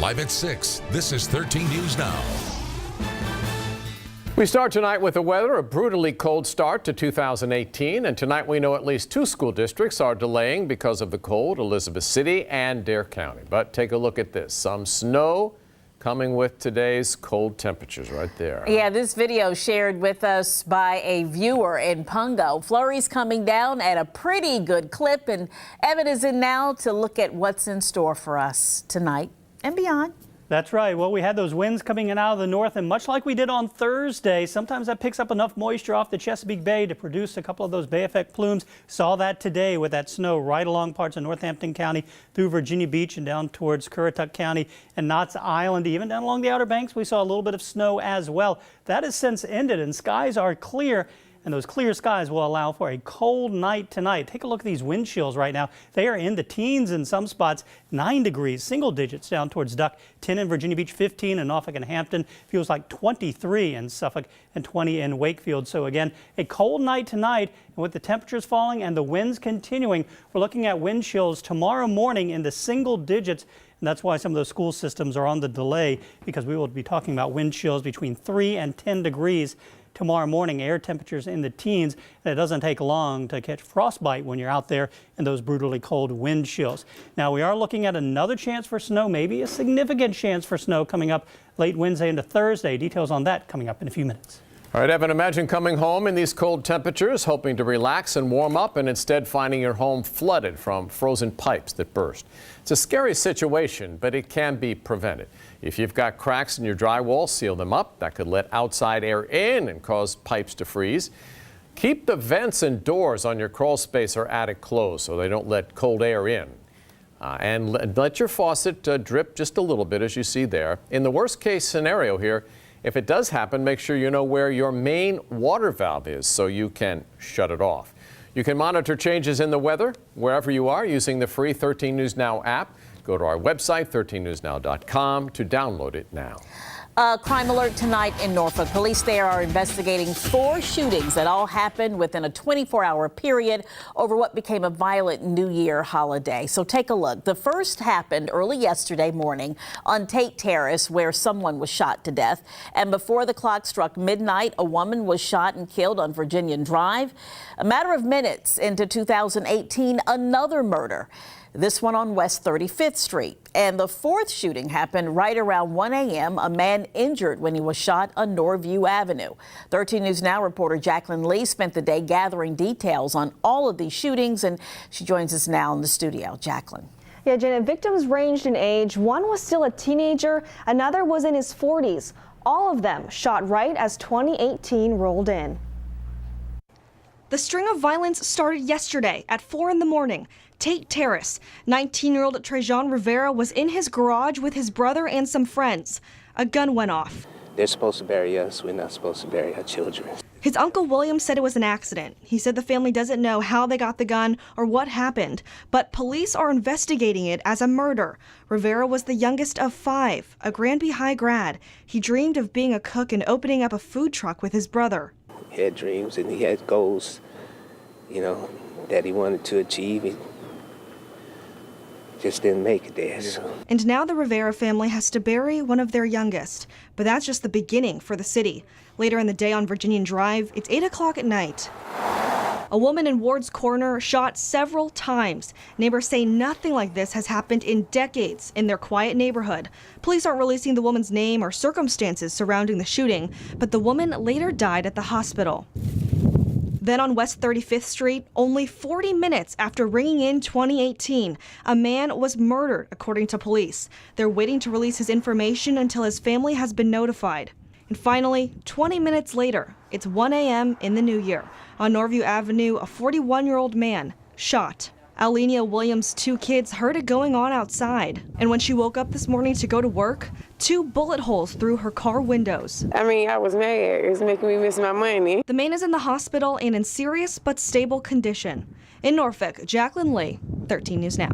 Live at 6, this is 13 News Now. We start tonight with the weather, a brutally cold start to 2018. And tonight we know at least 2 school districts are delaying because of the cold, Elizabeth City and Dare County. But take a look at this. Some snow coming with today's cold temperatures right there. Yeah, this video shared with us by a viewer in Pungo. Flurries coming down at a pretty good clip, and Evan is in now to look at what's in store for us tonight and beyond. That's right. Well, we had those winds coming in out of the north, and much like we did on Thursday, sometimes that picks up enough moisture off the Chesapeake Bay to produce a couple of those Bay Effect plumes. Saw that today with that snow right along parts of Northampton County through Virginia Beach and down towards Currituck County and Knott's Island. Even down along the Outer Banks, we saw a little bit of snow as well. That has since ended, and skies are clear. And those clear skies will allow for a cold night tonight. Take a look at these wind chills right now. They are in the teens in some spots, 9 degrees, single digits down towards Duck, 10 in Virginia Beach, 15 in Norfolk and Hampton. Feels like 23 in Suffolk and 20 in Wakefield. So again, a cold night tonight, and with the temperatures falling and the winds continuing, we're looking at wind chills tomorrow morning in the single digits. And that's why some of those school systems are on the delay, because we will be talking about wind chills between 3 and 10 degrees. Tomorrow morning, air temperatures in the teens, and it doesn't take long to catch frostbite when you're out there in those brutally cold wind chills. Now, we are looking at another chance for snow, maybe a significant chance for snow coming up late Wednesday into Thursday. Details on that coming up in a few minutes. All right, Evan, imagine coming home in these cold temperatures, hoping to relax and warm up, and instead finding your home flooded from frozen pipes that burst. It's a scary situation, but it can be prevented. If you've got cracks in your drywall, seal them up. That could let outside air in and cause pipes to freeze. Keep the vents and doors on your crawl space or attic closed so they don't let cold air in. And let your faucet drip just a little bit, as you see there. In the worst case scenario here, if it does happen, make sure you know where your main water valve is so you can shut it off. You can monitor changes in the weather wherever you are using the free 13 News Now app. Go to our website, 13newsnow.com, to download it now. Crime alert tonight in Norfolk. Police there are investigating 4 shootings that all happened within a 24-hour period over what became a violent New Year holiday. So take a look. The first happened early yesterday morning on Tate Terrace, where someone was shot to death. And before the clock struck midnight, a woman was shot and killed on Virginian Drive. A matter of minutes into 2018, another murder. This one on West 35th Street. And the 4th shooting happened right around 1 a.m. A man injured when he was shot on Norview Avenue. 13 News Now reporter Jacqueline Lee spent the day gathering details on all of these shootings, and she joins us now in the studio. Jacqueline. Yeah, Janet, victims ranged in age. One was still a teenager, another was in his 40s. All of them shot right as 2018 rolled in. The string of violence started yesterday at 4 in the morning. Tate Terrace. 19-year-old Trejon Rivera was in his garage with his brother and some friends. A gun went off. They're supposed to bury us. We're not supposed to bury our children. His uncle William said it was an accident. He said the family doesn't know how they got the gun or what happened, but police are investigating it as a murder. Rivera was the youngest of 5, a Granby High grad. He dreamed of being a cook and opening up a food truck with his brother. He had dreams and he had goals, that he wanted to achieve. He just didn't make it there. So. And now the Rivera family has to bury one of their youngest. But that's just the beginning for the city. Later in the day on Virginian Drive, it's 8 o'clock at night. A woman in Ward's Corner shot several times. Neighbors say nothing like this has happened in decades in their quiet neighborhood. Police aren't releasing the woman's name or circumstances surrounding the shooting, but the woman later died at the hospital. Then on West 35th Street, only 40 minutes after ringing in 2018, a man was murdered, according to police. They're waiting to release his information until his family has been notified. And finally, 20 minutes later, it's 1 a.m. in the new year. On Norview Avenue, a 41-year-old man shot. Alenia Williams' 2 kids heard it going on outside. And when she woke up this morning to go to work, 2 bullet holes through her car windows. I was mad. It was making me miss my money. The man is in the hospital and in serious but stable condition. In Norfolk, Jacqueline Lee, 13 News Now.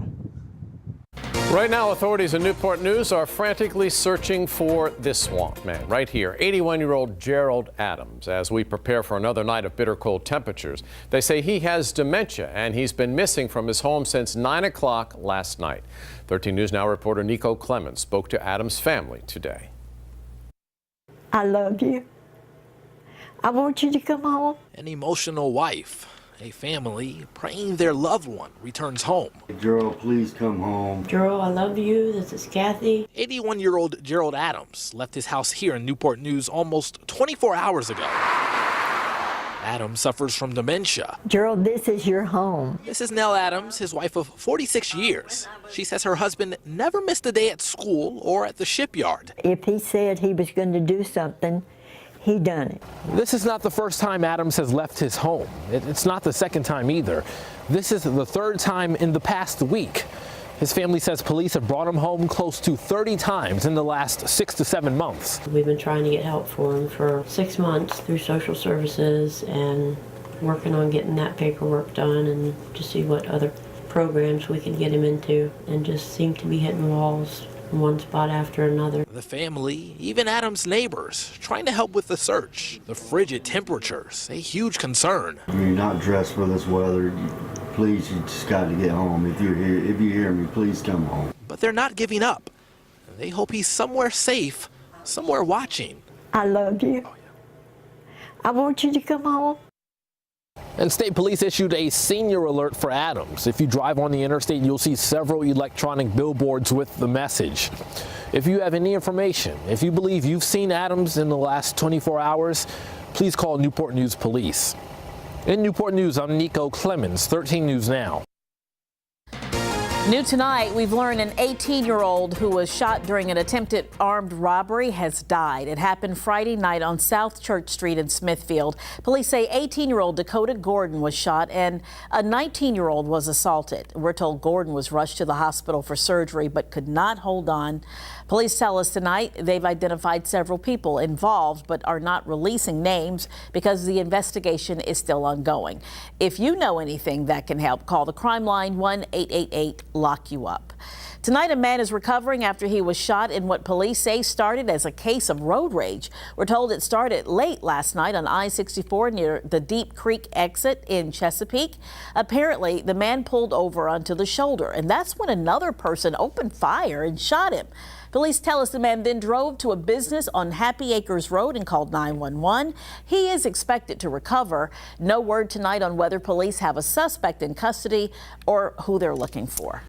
Right now, authorities in Newport News are frantically searching for this swamp man right here, 81-year-old Gerald Adams, as we prepare for another night of bitter cold temperatures. They say he has dementia and he's been missing from his home since 9 o'clock last night. 13 News Now reporter Nico Clemens spoke to Adams' family today. I love you. I want you to come home. An emotional wife. A family praying their loved one returns home. Gerald, please come home. Gerald, I love you. This is Kathy. 81-year-old Gerald Adams left his house here in Newport News almost 24 hours ago. Adams suffers from dementia. Gerald, this is your home. This is Nell Adams, his wife of 46 years. She says her husband never missed a day at school or at the shipyard. If he said he was going to do something, he done it. This is not the first time Adams has left his home. It's not the second time either. This is the third time in the past week. His family says police have brought him home close to 30 times in the last 6 to 7 months. We've been trying to get help for him for 6 months through social services and working on getting that paperwork done and to see what other programs we could get him into, and just seem to be hitting walls in one spot after another. The family, even Adams' neighbors, trying to help with the search. The frigid temperatures, a huge concern. You're not dressed for this weather. Please, you just got to get home. If you hear me, please come home. But they're not giving up. They hope he's somewhere safe, somewhere watching. I love you. I want you to come home. And state police issued a senior alert for Adams. If you drive on the interstate, you'll see several electronic billboards with the message. If you have any information, if you believe you've seen Adams in the last 24 hours, please call Newport News Police. In Newport News, I'm Nico Clemens, 13 News Now. New tonight, we've learned an 18-year-old who was shot during an attempted armed robbery has died. It happened Friday night on South Church Street in Smithfield. Police say 18-year-old Dakota Gordon was shot and a 19-year-old was assaulted. We're told Gordon was rushed to the hospital for surgery but could not hold on. Police tell us tonight they've identified several people involved but are not releasing names because the investigation is still ongoing. If you know anything that can help, call the crime line 1-888-LOCK YOU UP. Tonight, a man is recovering after he was shot in what police say started as a case of road rage. We're told it started late last night on I-64 near the Deep Creek exit in Chesapeake. Apparently, the man pulled over onto the shoulder, and that's when another person opened fire and shot him. Police tell us the man then drove to a business on Happy Acres Road and called 911. He is expected to recover. No word tonight on whether police have a suspect in custody or who they're looking for.